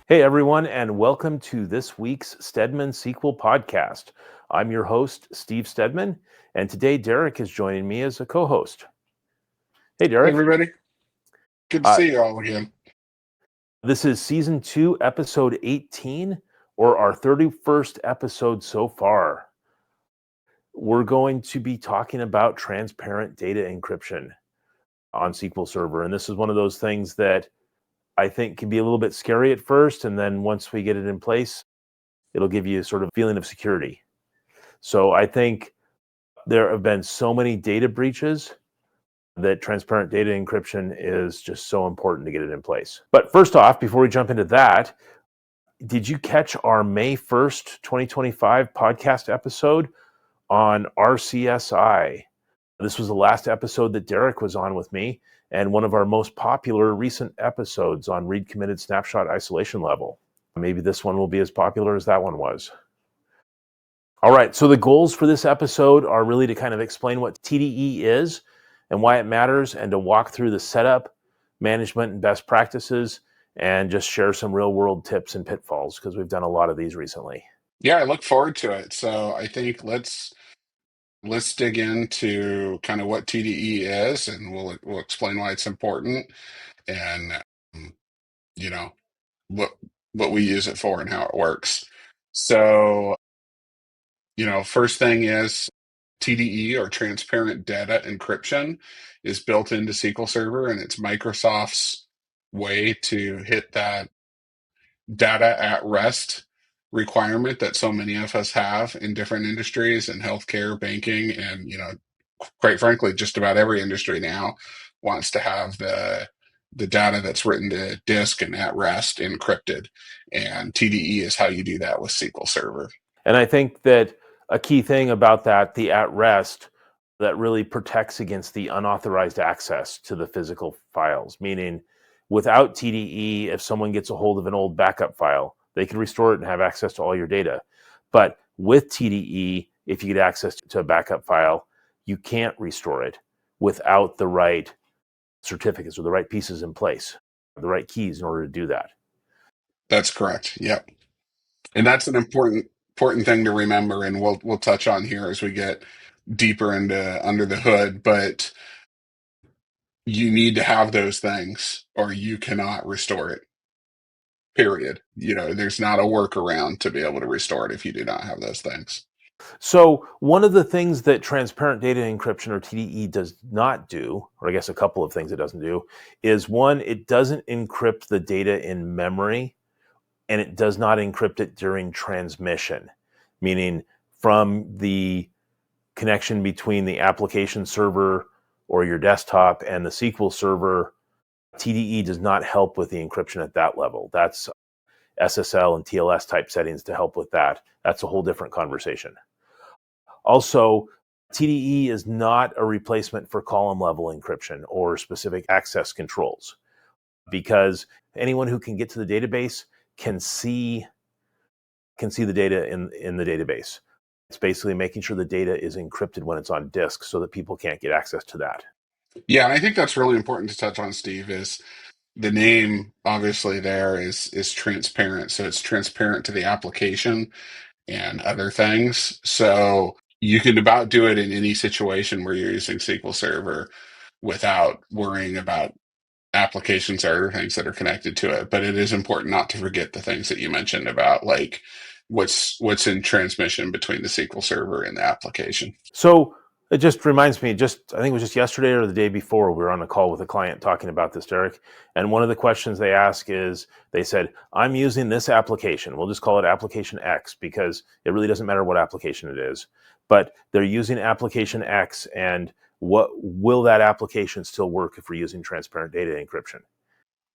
Hey everyone, and welcome to this week's Stedman SQL Podcast. I'm your host, Steve Stedman, and today Derrick is joining me as a co-host. Hey Hey, Derrick, everybody. Good to uh, see you all again. this is Season 2, Episode 18, or our 31st episode so far. We're going to be talking about transparent data encryption on SQL Server, and this is one of those things that I think can be a little bit scary at first, and then once we get it in place, it'll give you sort of a feeling of security. So I think there have been so many data breaches that transparent data encryption is just so important to get it in place. But first off, before we jump into that, did you catch our May 1st, 2025 podcast episode on RCSI? This was the last episode that Derrick was on with me, and one of our most popular recent episodes on read committed snapshot isolation level. Maybe this one will be as popular as that one was. All right, so the goals for this episode are really to kind of explain what TDE is and why it matters, and to walk through the setup, management, and best practices, and just share some real-world tips and pitfalls, because we've done a lot of these recently. Yeah, I look forward to it. So I think let's dig into kind of what TDE is, and we'll explain why it's important, and um, you know what what we use it for and how it works. So first thing is TDE, or transparent data encryption, is built into SQL Server, and it's Microsoft's way to hit that data at rest requirement that so many of us have in different industries, and healthcare, banking, and quite frankly, just about every industry now wants to have the data that's written to disk and at rest encrypted. And TDE is how you do that with SQL Server. And I think that a key thing about that, the at rest, that really protects against the unauthorized access to the physical files. Meaning, without TDE, if someone gets a hold of an old backup file, they can restore it and have access to all your data. But with TDE, if you get access to a backup file, you can't restore it without the right certificates or the right pieces in place, the right keys in order to do that. That's correct. Yep. And that's an important thing to remember, and we'll touch on here as we get deeper into under the hood. But you need to have those things, or you cannot restore it. Period. There's not a workaround to be able to restore it if you do not have those things. So one of the things that transparent data encryption, or TDE, does not do, or I guess a couple of things it doesn't do, is one, it doesn't encrypt the data in memory, and it does not encrypt it during transmission, meaning from the connection between the application server or your desktop and the SQL server. TDE does not help with the encryption at that level. That's SSL and TLS type settings to help with that. That's a whole different conversation. Also, TDE is not a replacement for column level encryption or specific access controls, because anyone who can get to the database can see the data in the database. It's basically making sure the data is encrypted when it's on disk so that people can't get access to that. Yeah, and I think that's really important to touch on, Steve, is the name obviously there is transparent. So it's transparent to the application and other things. So you can about do it in any situation where you're using SQL Server without worrying about applications or other things that are connected to it. But it is important not to forget the things that you mentioned about, like, what's in transmission between the SQL Server and the application. So it just reminds me, I think it was just yesterday or the day before, we were on a call with a client talking about this, Derrick. And one of the questions they ask is, they said, I'm using this application. We'll just call it application X, because it really doesn't matter what application it is. But they're using application X, and what will that application still work if we're using transparent data encryption?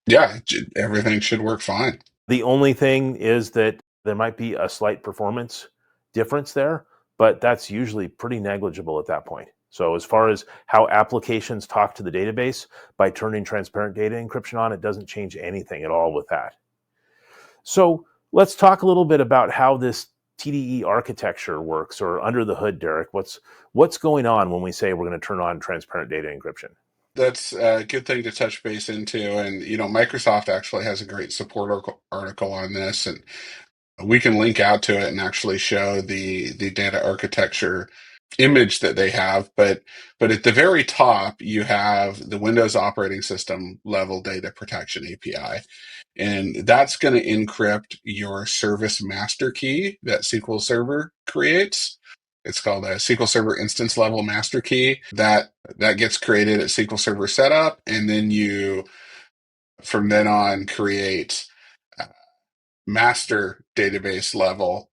Yeah, everything should work fine. The only thing is that there might be a slight performance difference there, but that's usually pretty negligible at that point. So as far as how applications talk to the database, by turning transparent data encryption on, it doesn't change anything at all with that. So let's talk a little bit about how this TDE architecture works, or under the hood, Derrick. What's going on when we say we're going to turn on transparent data encryption? that's a good thing to touch base into. And, Microsoft actually has a great support article on this, and we can link out to it and actually show the data architecture image that they have. But at the very top, you have the Windows operating system level data protection API. And that's going to encrypt your service master key that SQL Server creates. It's called a SQL Server instance level master key that gets created at SQL Server setup. And then you, from then on, create master database level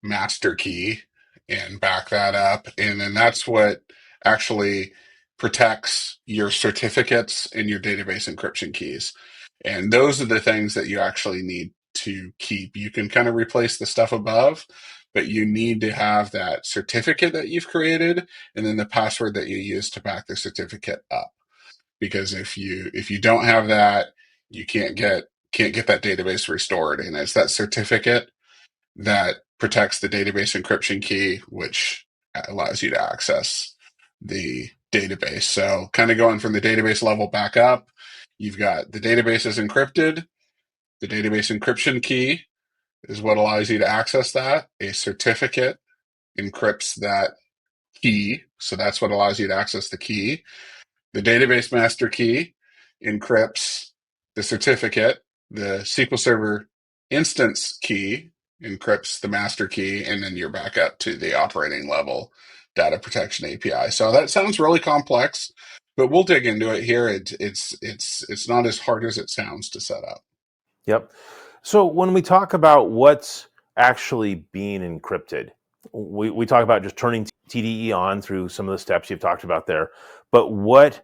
master key and back that up. And then that's what actually protects your certificates and your database encryption keys. And those are the things that you actually need to keep. You can kind of replace the stuff above, but you need to have that certificate that you've created and then the password that you use to back the certificate up. Because if you don't have that, you can't get that database restored. And it's that certificate that protects the database encryption key, which allows you to access the database. So kind of going from the database level back up, you've got the database is encrypted. The database encryption key is what allows you to access that. A certificate encrypts that key. So that's what allows you to access the key. The database master key encrypts the certificate. The SQL Server instance key encrypts the master key, and then you're back up to the operating level data protection API. So that sounds really complex, but we'll dig into it here. It's not as hard as it sounds to set up. Yep. So when we talk about what's actually being encrypted, we talk about just turning TDE on through some of the steps you've talked about there. But what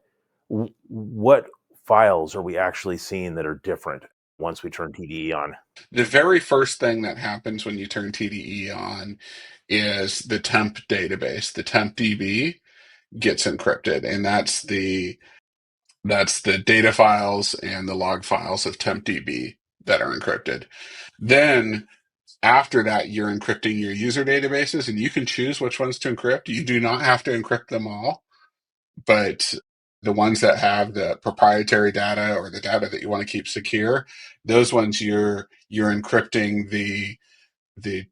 files are we actually seeing that are different once we turn TDE on? The very first thing that happens when you turn TDE on is the temp database. The temp DB gets encrypted, and that's the data files and the log files of tempdb that are encrypted. Then after that, you're encrypting your user databases, and you can choose which ones to encrypt. You do not have to encrypt them all, but the ones that have the proprietary data or the data that you want to keep secure, those ones you're encrypting the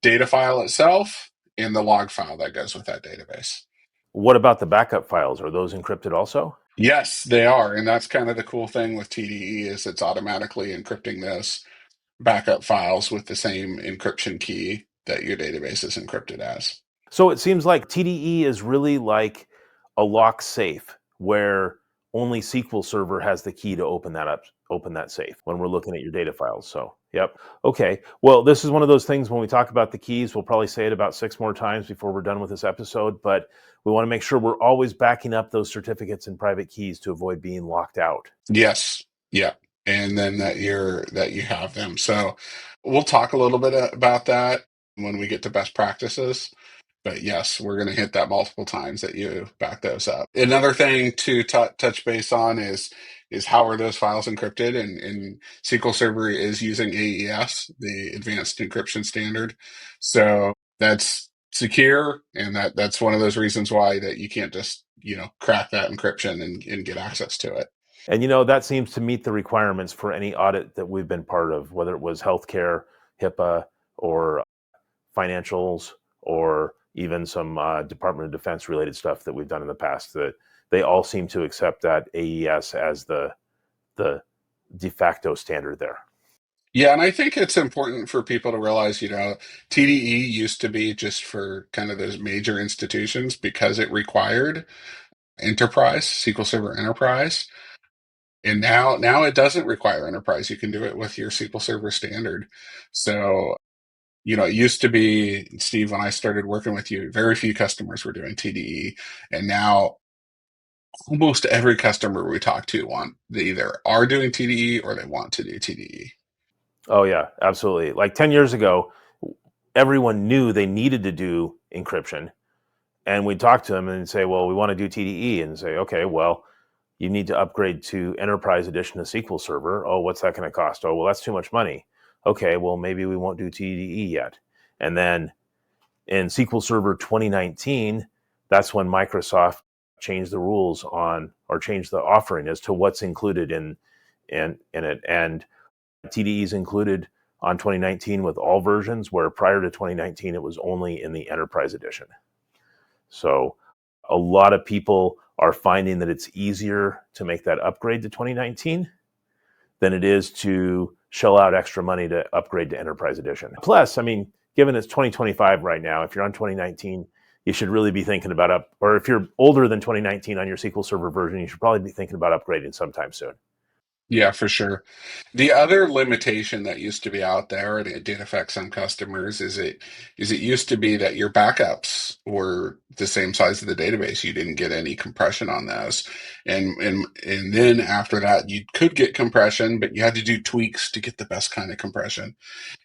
data file itself and the log file that goes with that database. What about the backup files? Are those encrypted also? Yes, they are. And that's kind of the cool thing with TDE is it's automatically encrypting those backup files with the same encryption key that your database is encrypted as. So it seems like TDE is really like a lock safe where only SQL Server has the key to open that safe when we're looking at your data files. So, yep. Okay. Well, this is one of those things when we talk about the keys, we'll probably say it about 6 more times before we're done with this episode, but we want to make sure we're always backing up those certificates and private keys to avoid being locked out. Yes. Yeah. And then that you have them. So we'll talk a little bit about that when we get to best practices. But yes, we're going to hit that multiple times that you back those up. Another thing to touch base on is how are those files encrypted? And SQL Server is using AES, the Advanced Encryption Standard. So that's secure, and that's one of those reasons why that you can't just crack that encryption and get access to it. And that seems to meet the requirements for any audit that we've been part of, whether it was healthcare, HIPAA, or financials, or even some Department of Defense related stuff that we've done in the past. That they all seem to accept that AES as the de facto standard there. Yeah, and I think it's important for people to realize, TDE used to be just for kind of those major institutions because it required enterprise, SQL Server Enterprise. And now it doesn't require enterprise. You can do it with your SQL Server Standard. So, it used to be, Steve, when I started working with you, very few customers were doing TDE. And now almost every customer we talk to they either are doing TDE or they want to do TDE. Oh yeah, absolutely. Like 10 years ago, everyone knew they needed to do encryption. And we'd talk to them and say, well, we want to do TDE. And say, okay, well, you need to upgrade to Enterprise Edition of SQL Server. Oh, what's that going to cost? Oh, well, that's too much money. Okay, well, maybe we won't do TDE yet. And then in SQL Server 2019, that's when Microsoft changed the rules on or change the offering as to what's included in it. And TDE is included on 2019 with all versions, where prior to 2019 it was only in the Enterprise Edition. So a lot of people are finding that it's easier to make that upgrade to 2019 than it is to shell out extra money to upgrade to Enterprise Edition. Plus, I mean, given it's 2025 right now, if you're on 2019, you should really be thinking about or if you're older than 2019 on your SQL Server version, you should probably be thinking about upgrading sometime soon. Yeah, for sure. The other limitation that used to be out there, and it did affect some customers, is it used to be that your backups were the same size of the database. You didn't get any compression on those. And then after that, you could get compression, but you had to do tweaks to get the best kind of compression.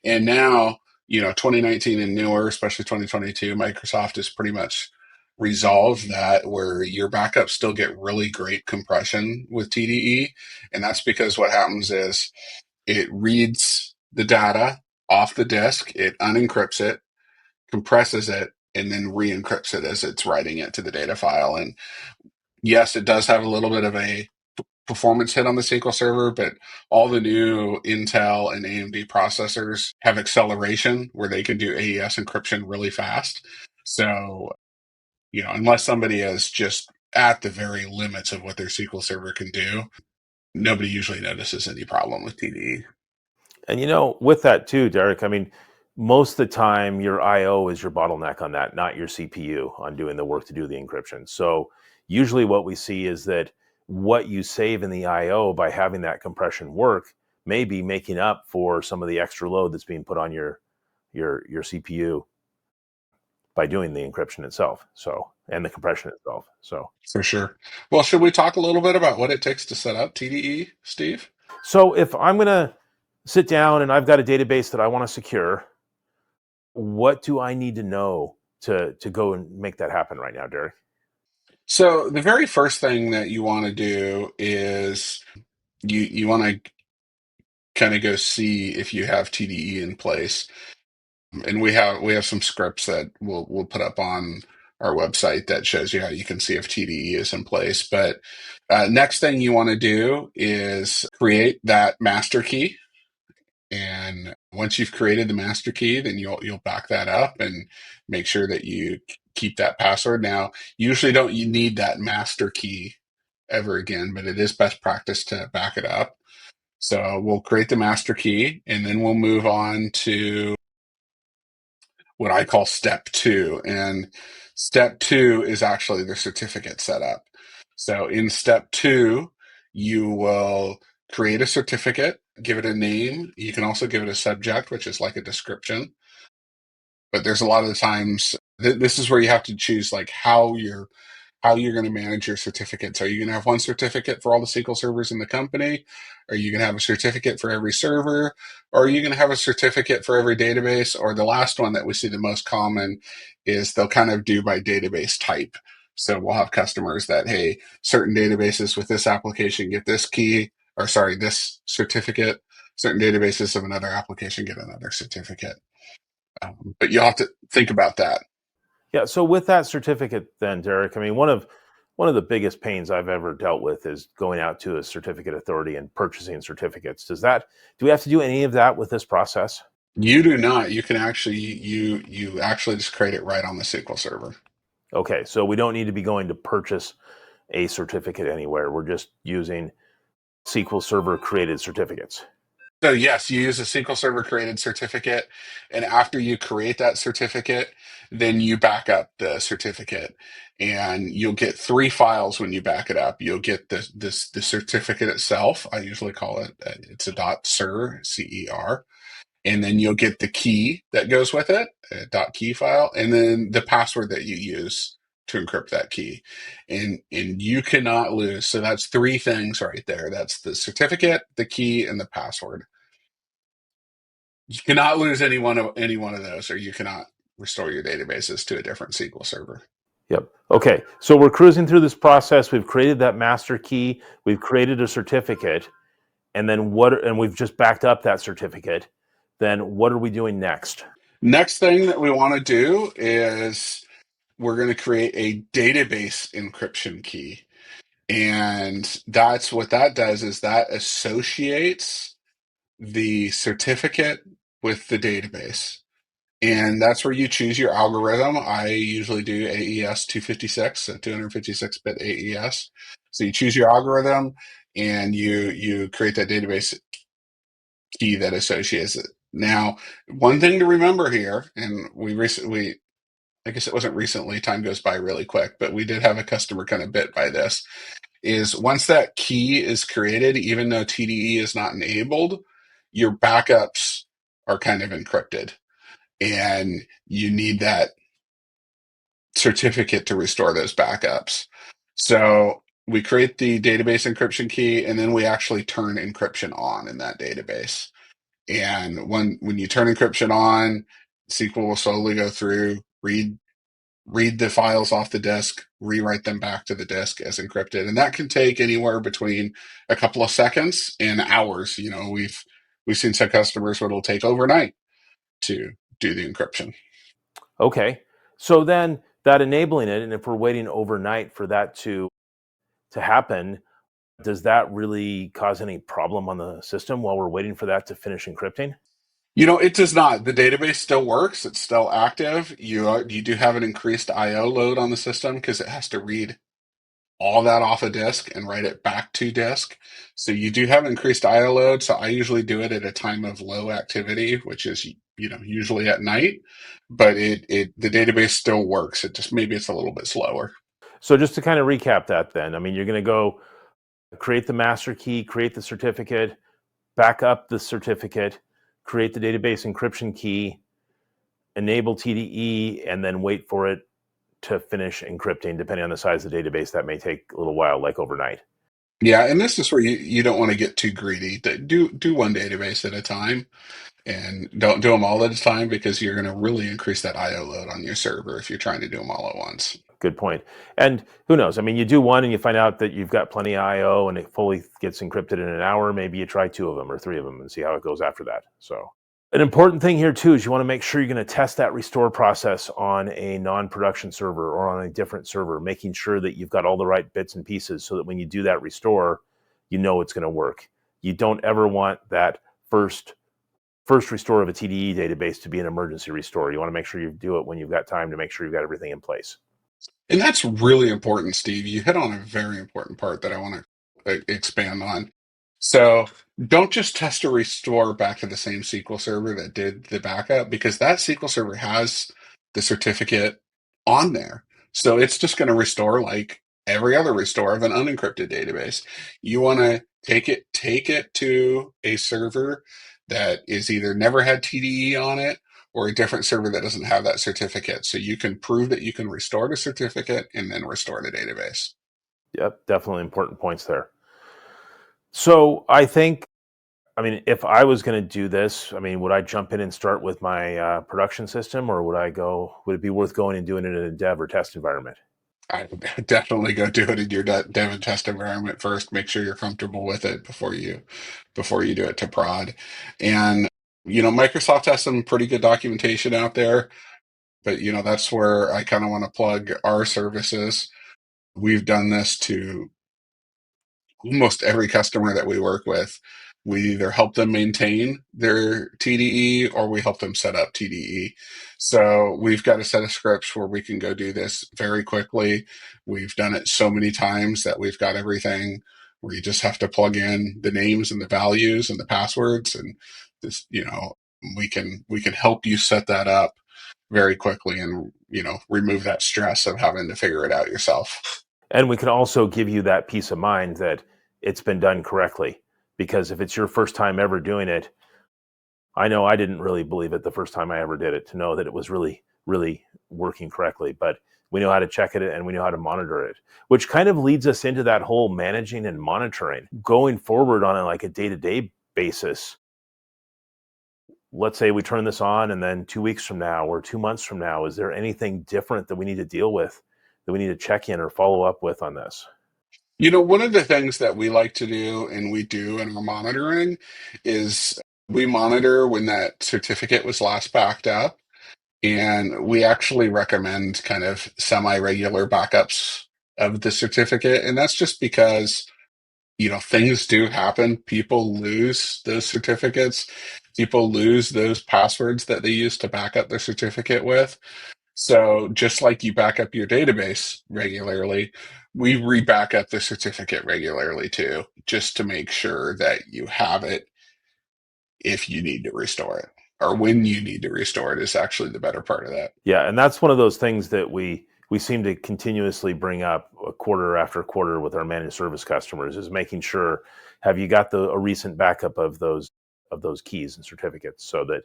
And now, 2019 and newer, especially 2022, Microsoft has pretty much resolved that, where your backups still get really great compression with TDE. And that's because what happens is it reads the data off the disk, it unencrypts it, compresses it, and then re-encrypts it as it's writing it to the data file. And yes, it does have a little bit of a performance hit on the SQL Server, but all the new Intel and AMD processors have acceleration where they can do AES encryption really fast. So, unless somebody is just at the very limits of what their SQL Server can do, nobody usually notices any problem with TDE. And with that too, Derrick, I mean, most of the time your IO is your bottleneck on that, not your CPU on doing the work to do the encryption. So usually what we see is that what you save in the IO by having that compression work may be making up for some of the extra load that's being put on your CPU by doing the encryption itself. So, and the compression itself. So For sure. Well, should we talk a little bit about what it takes to set up TDE, Steve? So if I'm going to sit down and I've got a database that I want to secure, what do I need to know to go and make that happen right now, Derrick? So the very first thing that you want to do is you want to kind of go see if you have TDE in place. And we have some scripts that we'll put up on our website that shows you how you can see if TDE is in place. But next thing you want to do is create that master key. And once you've created the master key, then you'll back that up and make sure that you keep that password. Now, usually you need that master key ever again, but it is best practice to back it up. So we'll create the master key, and then we'll move on to what I call step 2. And step 2 is actually the certificate setup. So in step 2, you will create a certificate, give it a name. You can also give it a subject, which is like a description. But there's a lot of the times, this is where you have to choose like how you're going to manage your certificates. Are you going to have one certificate for all the SQL servers in the company? Are you going to have a certificate for every server? Or are you going to have a certificate for every database? Or the last one that we see the most common is they'll kind of do by database type. So we'll have customers that, hey, certain databases with this application get this key, or sorry, this certificate. Certain databases of another application get another certificate. But you'll have to think about that. Yeah. So with that certificate, then, Derrick, I mean, one of the biggest pains I've ever dealt with is going out to a certificate authority and purchasing certificates. Do we have to do any of that with this process? You do not. You can actually you actually just create it right on the SQL Server. Okay. So we don't need to be going to purchase a certificate anywhere. We're just using SQL Server created certificates. So yes, you use a SQL Server created certificate, and after you create that certificate, then you back up the certificate, and you'll get 3 files when you back it up. You'll get the certificate itself. I usually call it it's a .cer, CER, and then you'll get the key that goes with it, a .key file, and then the password that you use to encrypt that key. And you cannot lose. So that's 3 things right there. That's the certificate, the key, and the password. You cannot lose any one of those, or you cannot restore your databases to a different SQL server. Yep. Okay. So we're cruising through this process. We've created that master key. We've created a certificate, and then and we've just backed up that certificate. Then what are we doing next? Next thing that we want to do is we're going to create a database encryption key. And that's what that does, is that associates the certificate with the database. And that's where you choose your algorithm. I usually do AES 256, so 256-bit AES. So you choose your algorithm and you create that database key that associates it. Now, one thing to remember here, and I guess it wasn't recently, time goes by really quick, but we did have a customer kind of bit by this, is once that key is created, even though TDE is not enabled, your backups are kind of encrypted. And you need that certificate to restore those backups. So we create the database encryption key, and then we actually turn encryption on in that database. And when you turn encryption on, SQL will slowly go through, read the files off the disk, rewrite them back to the disk as encrypted. And that can take anywhere between a couple of seconds and hours. We've seen some customers where it'll take overnight to do the encryption. Okay. So then that enabling it, and if we're waiting overnight for that to happen, does that really cause any problem on the system while we're waiting for that to finish encrypting? It does not. The database still works. It's still active. You do have an increased I/O load on the system because it has to read all that off a disk and write it back to disk. So you do have increased I/O load. So I usually do it at a time of low activity, which is usually at night. But the database still works. It just, maybe it's a little bit slower. So just to kind of recap that then, I mean, you're going to go create the master key, create the certificate, back up the certificate, create the database encryption key, enable TDE, and then wait for it to finish encrypting. Depending on the size of the database, that may take a little while, like overnight. Yeah, and this is where you don't want to get too greedy. Do one database at a time, and don't do them all at a time, because you're going to really increase that I/O load on your server if you're trying to do them all at once. Good point. And who knows? I mean, you do one and you find out that you've got plenty of I/O and it fully gets encrypted in an hour. Maybe you try 2 of them or 3 of them and see how it goes after that. So an important thing here too is you want to make sure you're going to test that restore process on a non-production server or on a different server, making sure that you've got all the right bits and pieces so that when you do that restore, you know it's going to work. You don't ever want that first restore of a TDE database to be an emergency restore. You want to make sure you do it when you've got time to make sure you've got everything in place. And that's really important, Steve. You hit on a very important part that I want to expand on. So don't just test a restore back to the same SQL server that did the backup, because that SQL server has the certificate on there. So it's just going to restore like every other restore of an unencrypted database. You want to take it to a server that is either never had TDE on it, or a different server that doesn't have that certificate. So you can prove that you can restore the certificate and then restore the database. Yep, definitely important points there. So I think, I mean, if I was going to do this, I mean, would I jump in and start with my production system, or would it be worth going and doing it in a dev or test environment? I would definitely go do it in your dev and test environment first. Make sure you're comfortable with it before you do it to prod. And Microsoft has some pretty good documentation out there, but that's where I kind of want to plug our services. We've done this to almost every customer that we work with. We either help them maintain their TDE or we help them set up TDE. So we've got a set of scripts where we can go do this very quickly. We've done it so many times that we've got everything where you just have to plug in the names and the values and the passwords, and this, we can help you set that up very quickly, and remove that stress of having to figure it out yourself. And we can also give you that peace of mind that it's been done correctly. Because if it's your first time ever doing it, I know I didn't really believe it the first time I ever did it to know that it was really, really working correctly. But we know how to check it and we know how to monitor it, which kind of leads us into that whole managing and monitoring going forward on a day-to-day basis. Let's say we turn this on and then 2 weeks from now or 2 months from now, is there anything different that we need to deal with, that we need to check in or follow up with on this? One of the things that we like to do, and we do in our monitoring, is we monitor when that certificate was last backed up. And we actually recommend kind of semi-regular backups of the certificate. And that's just because, things do happen. People lose those certificates. People lose those passwords that they use to back up their certificate with. So just like you back up your database regularly, we re-back up the certificate regularly too, just to make sure that you have it if you need to restore it, or when you need to restore it is actually the better part of that. Yeah, and that's one of those things that we seem to continuously bring up quarter after quarter with our managed service customers, is making sure, have you got a recent backup of those keys and certificates so that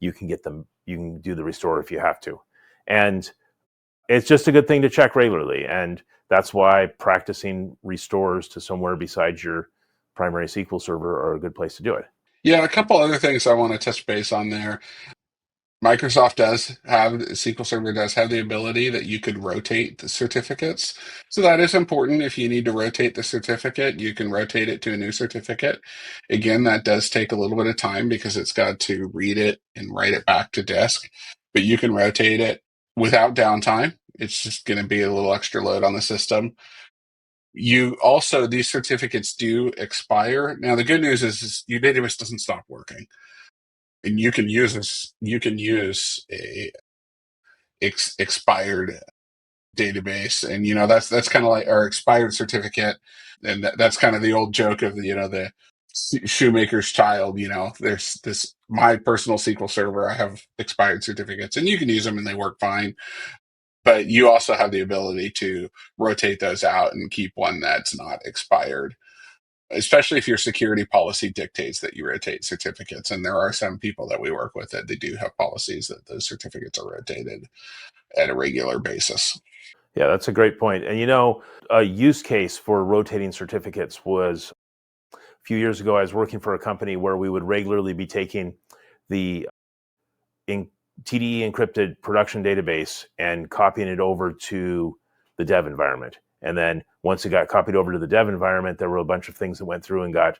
you can get them, you can do the restore if you have to. And it's just a good thing to check regularly. And that's why practicing restores to somewhere besides your primary SQL server are a good place to do it. Yeah, a couple other things I want to touch base on there. Microsoft does have, SQL Server does have the ability that you could rotate the certificates. So that is important. If you need to rotate the certificate, you can rotate it to a new certificate. Again, that does take a little bit of time because it's got to read it and write it back to disk, but you can rotate it without downtime. It's just going to be a little extra load on the system. These certificates do expire. Now, the good news is your database doesn't stop working. And you can use a expired database, and that's kind of like our expired certificate, and that's kind of the old joke of the shoemaker's child. There's this my personal SQL server. I have expired certificates, and you can use them, and they work fine. But you also have the ability to rotate those out and keep one that's not expired, especially if your security policy dictates that you rotate certificates. And there are some people that we work with that they do have policies that those certificates are rotated at a regular basis. Yeah, that's a great point. And a use case for rotating certificates was a few years ago. I was working for a company where we would regularly be taking the TDE encrypted production database and copying it over to the dev environment. And then once it got copied over to the dev environment, there were a bunch of things that went through and got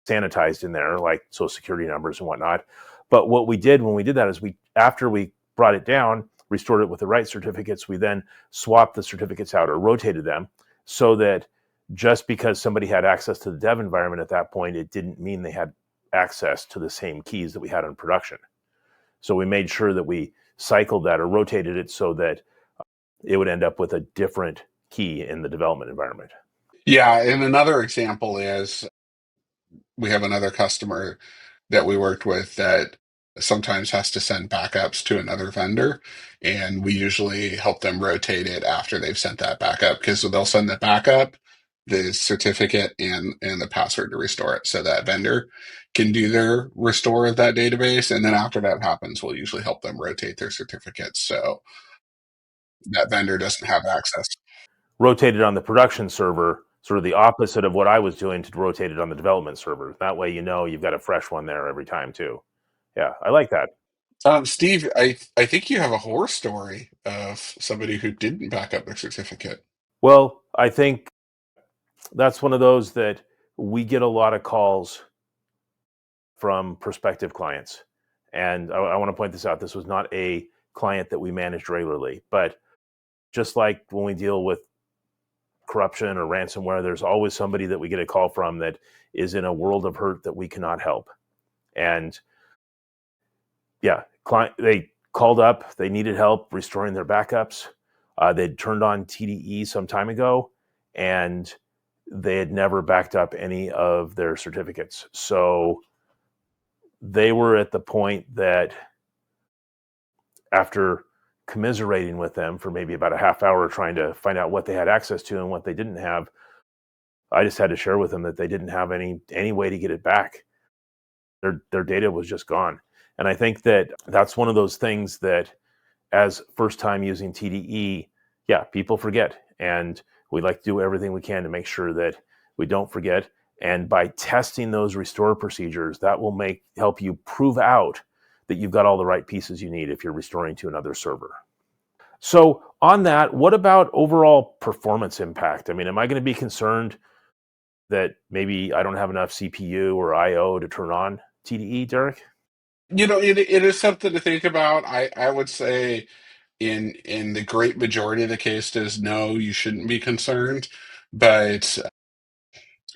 sanitized in there, like social security numbers and whatnot. But what we did when we did that is after we brought it down, restored it with the right certificates, we then swapped the certificates out or rotated them so that just because somebody had access to the dev environment at that point, it didn't mean they had access to the same keys that we had in production. So we made sure that we cycled that or rotated it so that it would end up with a different key in the development environment. Yeah, and another example is we have another customer that we worked with that sometimes has to send backups to another vendor, and we usually help them rotate it after they've sent that backup, because they'll send the backup, the certificate, and the password to restore it, so that vendor can do their restore of that database. And then after that happens, we'll usually help them rotate their certificates so that vendor doesn't have access. Rotated on the production server, sort of the opposite of what I was doing, to rotate it on the development server. That way, you've got a fresh one there every time too. Yeah, I like that. Steve, I think you have a horror story of somebody who didn't back up their certificate. Well, I think that's one of those that we get a lot of calls from prospective clients. And I want to point this out. This was not a client that we managed regularly, but just like when we deal with corruption or ransomware, there's always somebody that we get a call from that is in a world of hurt that we cannot help. And yeah, they called up, they needed help restoring their backups. They'd turned on TDE some time ago, and they had never backed up any of their certificates. So they were at the point that, after commiserating with them for maybe about a half hour trying to find out what they had access to and what they didn't have, I just had to share with them that they didn't have any way to get it back. Their data was just gone. And I think that that's one of those things that, as first time using TDE, yeah, people forget. And we like to do everything we can to make sure that we don't forget. And by testing those restore procedures, that will help you prove out that you've got all the right pieces you need if you're restoring to another server. So on that, what about overall performance impact? I mean, am I going to be concerned that maybe I don't have enough CPU or IO to turn on TDE, Derrick? It is something to think about. I would say in the great majority of the cases, no, you shouldn't be concerned. But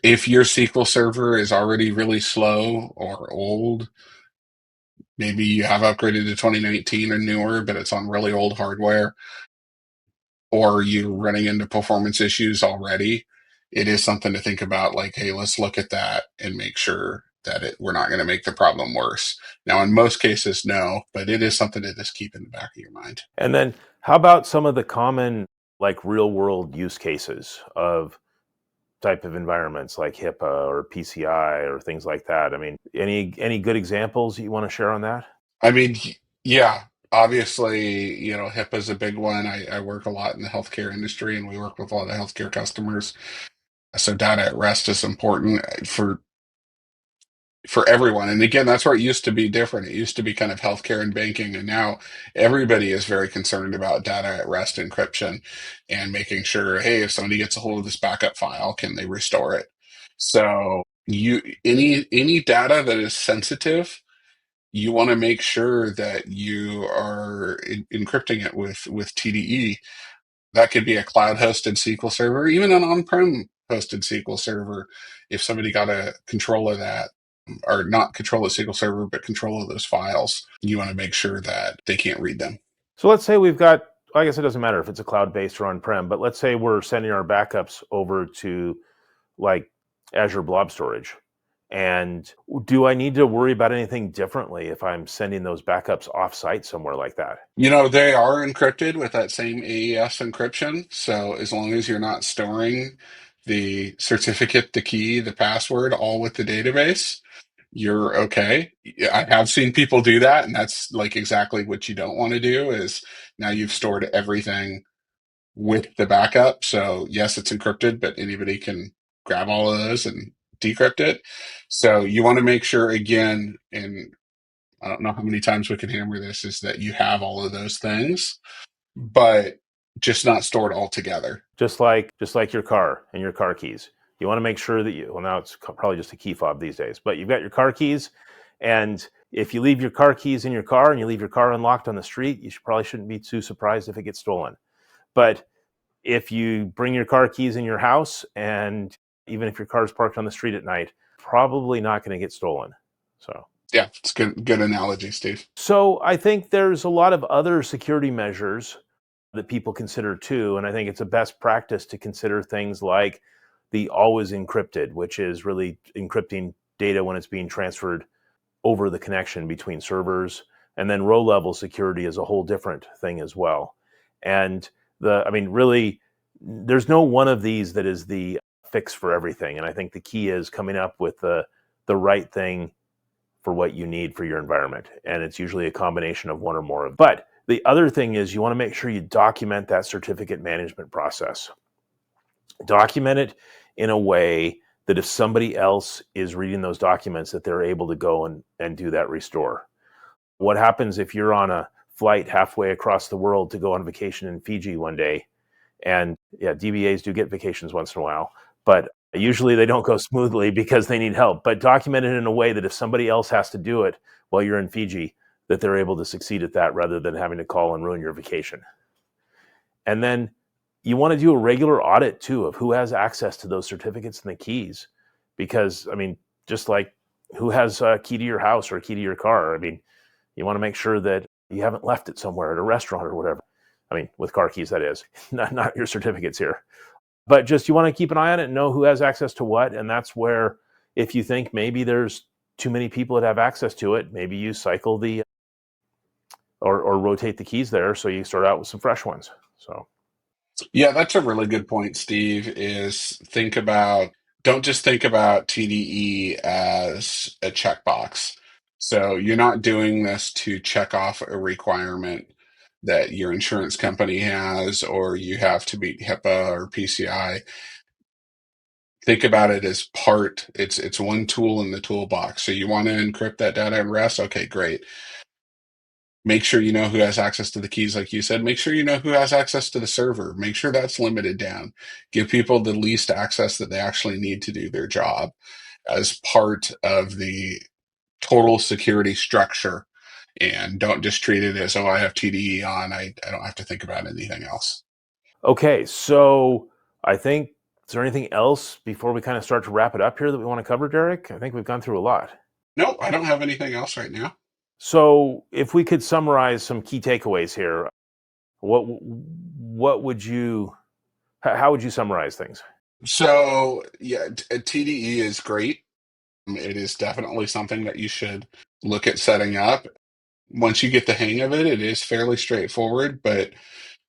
if your SQL Server is already really slow or old, maybe you have upgraded to 2019 or newer, but it's on really old hardware, or you're running into performance issues already, it is something to think about. Like, hey, let's look at that and make sure that we're not going to make the problem worse. Now, in most cases, no, but it is something to just keep in the back of your mind. And then how about some of the common like real world use cases of type of environments like HIPAA or PCI or things like that? I mean, any good examples you want to share on that? I mean, yeah, obviously, HIPAA is a big one. I work a lot in the healthcare industry, and we work with a lot of healthcare customers. So data at rest is important for everyone. And again, that's where it used to be different. It used to be kind of healthcare and banking, and now everybody is very concerned about data at rest encryption and making sure, hey, if somebody gets a hold of this backup file, can they restore it? So any data that is sensitive, you want to make sure that you are encrypting it with TDE. That could be a cloud hosted SQL server, even an on-prem hosted SQL server. If somebody got a control of that, or not control of SQL server, but control of those files, you want to make sure that they can't read them. So let's say we've got, I guess it doesn't matter if it's a cloud-based or on-prem, but let's say we're sending our backups over to like Azure Blob Storage. And do I need to worry about anything differently if I'm sending those backups off-site somewhere like that? They are encrypted with that same AES encryption. So as long as you're not storing the certificate, the key, the password, all with the database, you're okay. I have seen people do that, and that's like exactly what you don't want to do. Is now you've stored everything with the backup. So yes, it's encrypted, but anybody can grab all of those and decrypt it. So you want to make sure, again, and I don't know how many times we can hammer this, is that you have all of those things, but just not stored all together. Just like your car and your car keys. You want to make sure that well, now it's probably just a key fob these days, but you've got your car keys, and if you leave your car keys in your car and you leave your car unlocked on the street, you probably shouldn't be too surprised if it gets stolen. But if you bring your car keys in your house, and even if your car is parked on the street at night, probably not going to get stolen. So Yeah, it's good analogy, Steve. So I think there's a lot of other security measures that people consider too. And I think it's a best practice to consider things like the always encrypted, which is really encrypting data when it's being transferred over the connection between servers. And then row level security is a whole different thing as well. And really, there's no one of these that is the fix for everything. And I think the key is coming up with the right thing for what you need for your environment. And it's usually a combination of one or more of. But the other thing is you want to make sure you document that certificate management process. Document it in a way that if somebody else is reading those documents, that they're able to go and do that restore. What happens if you're on a flight halfway across the world to go on vacation in Fiji one day? And yeah, DBAs do get vacations once in a while, but usually they don't go smoothly because they need help. But document it in a way that if somebody else has to do it while you're in Fiji, that they're able to succeed at that rather than having to call and ruin your vacation. And then you want to do a regular audit too of who has access to those certificates and the keys. Because, just like who has a key to your house or a key to your car, you want to make sure that you haven't left it somewhere at a restaurant or whatever. With car keys, that is, not your certificates here. But just you want to keep an eye on it and know who has access to what. And that's where, if you think maybe there's too many people that have access to it, maybe you cycle or rotate the keys there so you start out with some fresh ones. So Yeah, that's a really good point, Steve, don't just think about TDE as a checkbox. So you're not doing this to check off a requirement that your insurance company has, or you have to meet HIPAA or PCI. Think about it as it's one tool in the toolbox. So you want to encrypt that data at rest? Okay, great. Make sure you know who has access to the keys, like you said. Make sure you know who has access to the server. Make sure that's limited down. Give people the least access that they actually need to do their job as part of the total security structure. and don't just treat it as, oh, I have TDE on. I don't have to think about anything else. Okay, so I think, is there anything else before we kind of start to wrap it up here that we want to cover, Derrick? I think we've gone through a lot. Nope, I don't have anything else right now. So if we could summarize some key takeaways here, what would you, how would you summarize things? So yeah, TDE is great. It is definitely something that you should look at setting up. Once you get the hang of it, it is fairly straightforward, but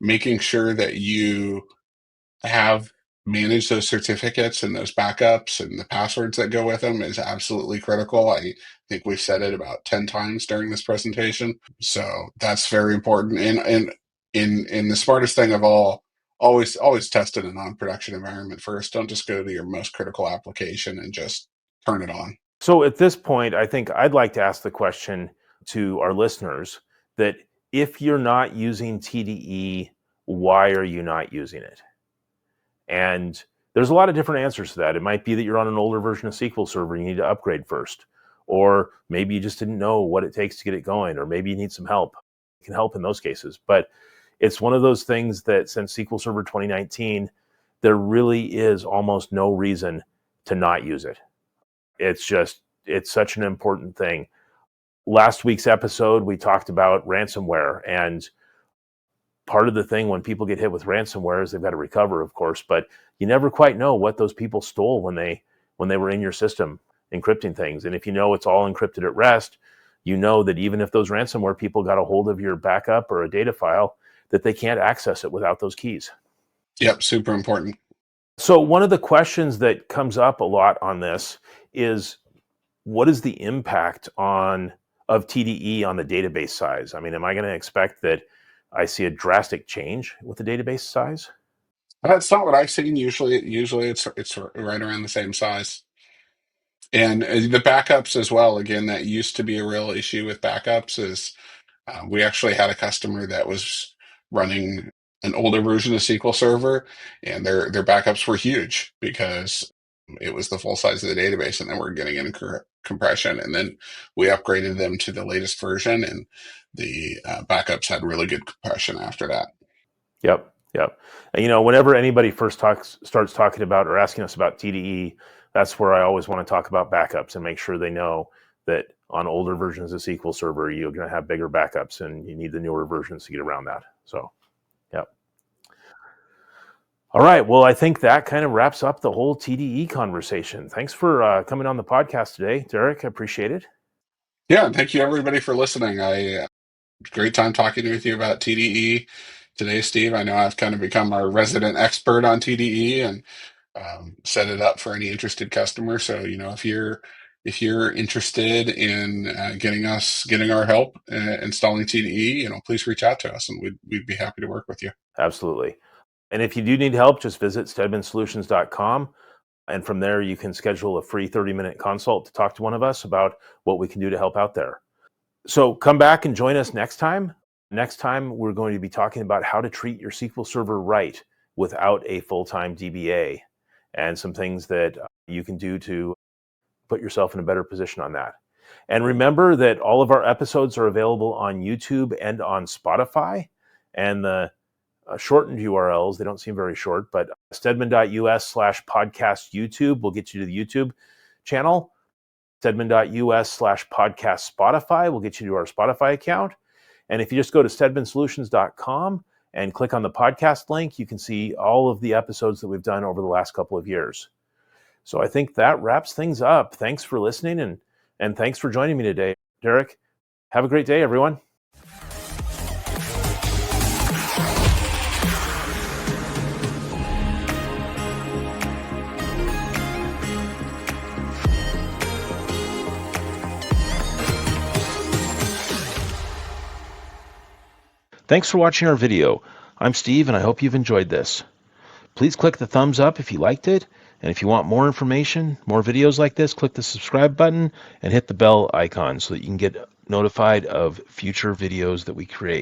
making sure that you have managed those certificates and those backups and the passwords that go with them is absolutely critical. I think we've said it about 10 times during this presentation. So that's very important. And in the smartest thing of all, always test in a non-production environment first. Don't just go to your most critical application and just turn it on. So at this point, I think I'd like to ask the question to our listeners that if you're not using TDE, why are you not using it? And there's a lot of different answers to that. It might be that you're on an older version of SQL Server, you need to upgrade first. Or maybe you just didn't know what it takes to get it going, or maybe you need some help. It can help in those cases. But it's one of those things that since SQL Server 2019, there really is almost no reason to not use it. It's such an important thing. Last week's episode, we talked about ransomware, and part of the thing when people get hit with ransomware is they've got to recover, of course, but you never quite know what those people stole when they were in your system encrypting things. And if you know it's all encrypted at rest, you know that even if those ransomware people got a hold of your backup or a data file, that they can't access it without those keys. Yep, super important. So one of the questions that comes up a lot on this is, what is the impact of TDE on the database size? I mean, am I going to expect that I see a drastic change with the database size? That's not what I've seen. Usually it's right around the same size. And the backups as well. Again, that used to be a real issue with backups. Is we actually had a customer that was running an older version of SQL Server, and their backups were huge because it was the full size of the database, and then we're getting incorrect compression. And then we upgraded them to the latest version, and the backups had really good compression after that. Yep. And, whenever anybody first starts talking about or asking us about TDE, that's where I always want to talk about backups and make sure they know that on older versions of SQL Server, you're going to have bigger backups, and you need the newer versions to get around that. So, yep. All right. Well, I think that kind of wraps up the whole TDE conversation. Thanks for coming on the podcast today, Derrick. I appreciate it. Yeah, thank you everybody for listening. Great time talking with you about TDE today, Steve. I know I've kind of become our resident expert on TDE and set it up for any interested customer. So, if you're interested in getting our help installing TDE, please reach out to us, and we'd be happy to work with you. Absolutely. And if you do need help, just visit stedmansolutions.com. And from there, you can schedule a free 30-minute consult to talk to one of us about what we can do to help out there. So come back and join us next time. Next time, we're going to be talking about how to treat your SQL Server right without a full-time DBA, and some things that you can do to put yourself in a better position on that. And remember that all of our episodes are available on YouTube and on Spotify. And the shortened URLs, they don't seem very short, but stedman.us/podcast YouTube will get you to the YouTube channel. Stedman.us/podcast Spotify will get you to our Spotify account. And if you just go to stedmansolutions.com and click on the podcast link, you can see all of the episodes that we've done over the last couple of years. So I think that wraps things up. Thanks for listening, and thanks for joining me today, Derrick. Have a great day, everyone. Thanks for watching our video. I'm Steve, and I hope you've enjoyed this. Please click the thumbs up if you liked it, and if you want more information, more videos like this, click the subscribe button and hit the bell icon so that you can get notified of future videos that we create.